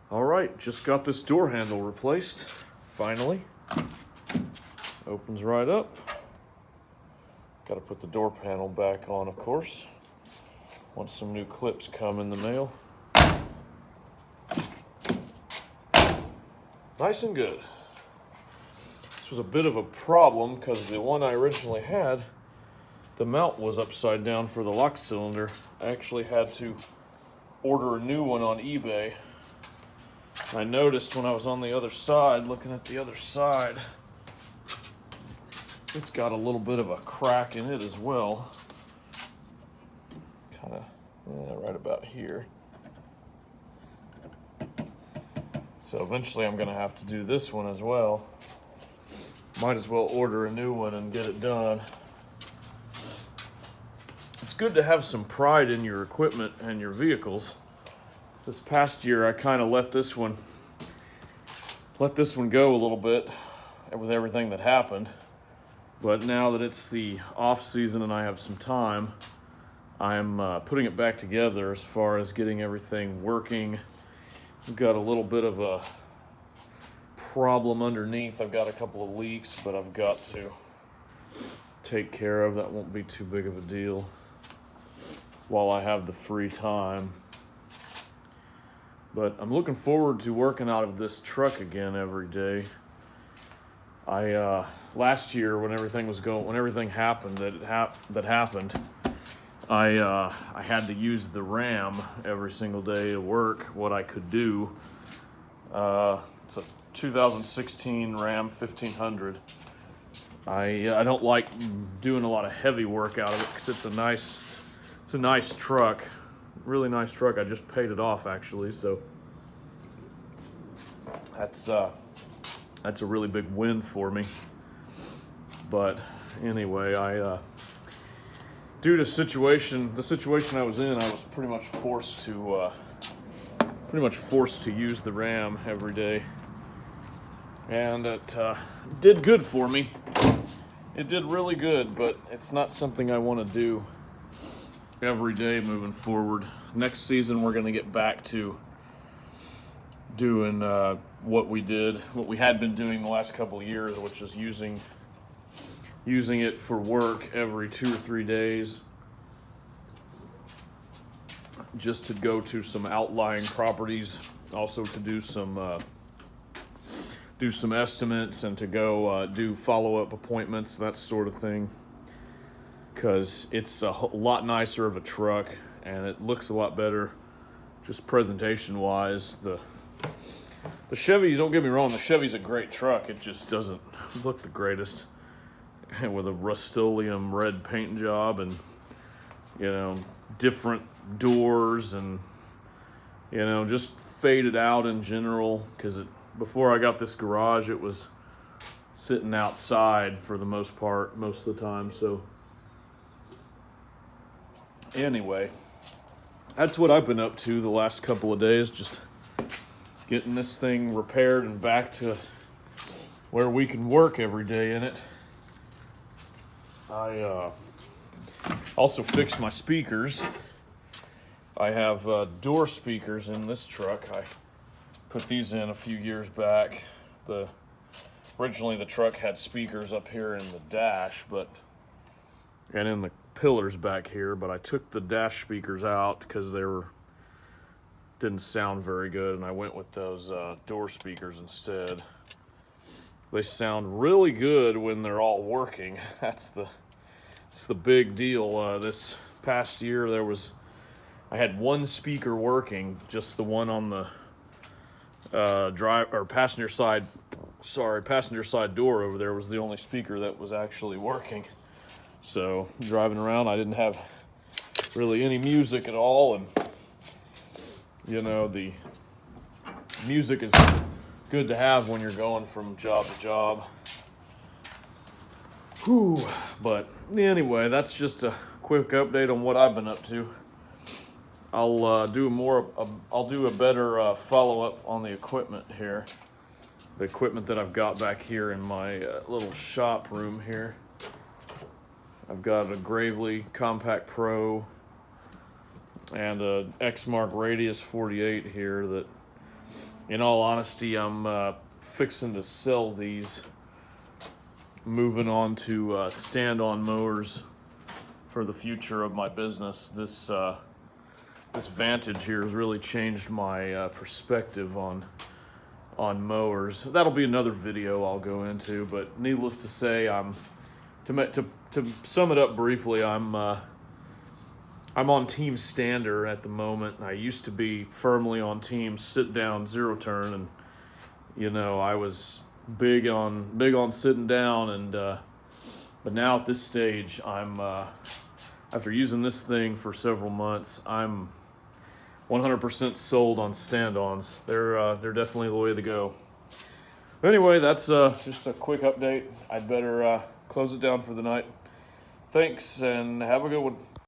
All right, just got this door handle replaced, finally. Opens right up. Got to put the door panel back on, of course. Once some new clips come in the mail. Nice and good. This was a bit of a problem because the one I originally had, the mount was upside down for the lock cylinder. I actually had to order a new one on eBay. I noticed when I was on the other side, looking at the other side, it's got a little bit of a crack in it as well. Kind of right about here. So eventually I'm going to have to do this one as well. Might as well order a new one and get it done. It's good to have some pride in your equipment and your vehicles. This past year I kind of let this one go a little bit with everything that happened. But now that it's the off season and I have some time, I'm putting it back together as far as getting everything working. We've got a little bit of a problem underneath. I've got a couple of leaks, but I've got to take care of. That won't be too big of a deal while I have the free time. But I'm looking forward to working out of this truck again every day. Last year when everything happened, I had to use the Ram every single day at work. What I could do, it's a 2016 Ram 1500. I don't like doing a lot of heavy work out of it because it's a nice truck, really nice truck. I just paid it off actually, so that's a really big win for me. But anyway, due to the situation I was in, I was pretty much forced to use the Ram every day, and it did good for me. It did really good, but it's not something I want to do every day moving forward. Next season, we're going to get back to doing what we had been doing the last couple of years, which is using it for work every 2 or 3 days, just to go to some outlying properties, also to do some estimates and to go do follow-up appointments, that sort of thing, because it's a lot nicer of a truck and it looks a lot better just presentation-wise. The Chevy, don't get me wrong, the Chevy's a great truck. It just doesn't look the greatest with a Rust-Oleum red paint job and, different doors and, just faded out in general, because before I got this garage, it was sitting outside for the most part, most of the time. So anyway, that's what I've been up to the last couple of days, just getting this thing repaired and back to where we can work every day in it. I also fixed my speakers. I have door speakers in this truck. I put these in a few years back. Originally the truck had speakers up here in the dash, and in the pillars back here, but I took the dash speakers out because didn't sound very good, and I went with those door speakers instead. They sound really good when they're all working. It's the big deal. This past year I had one speaker working, just the one on the passenger side door over there was the only speaker that was actually working. So driving around, I didn't have really any music at all, and the music is good to have when you're going from job to job. But anyway, that's just a quick update on what I've been up to. I'll do a better follow-up on the equipment here. The equipment that I've got back here in my little shop room here. I've got a Gravely Compact Pro and a Exmark Radius 48 here that in all honesty, I'm fixing to sell these, moving on to stand-on mowers for the future of my business. This Vantage here has really changed my perspective on mowers. That'll be another video I'll go into, but needless to say, to sum it up briefly, I'm on Team Stander at the moment. I used to be firmly on Team Sit Down Zero Turn, and you know, I was big on sitting down, and but now at this stage, I'm after using this thing for several months, I'm 100% sold on stand-ons. They're definitely the way to go. Anyway, that's just a quick update. I'd better close it down for the night. Thanks, and have a good one.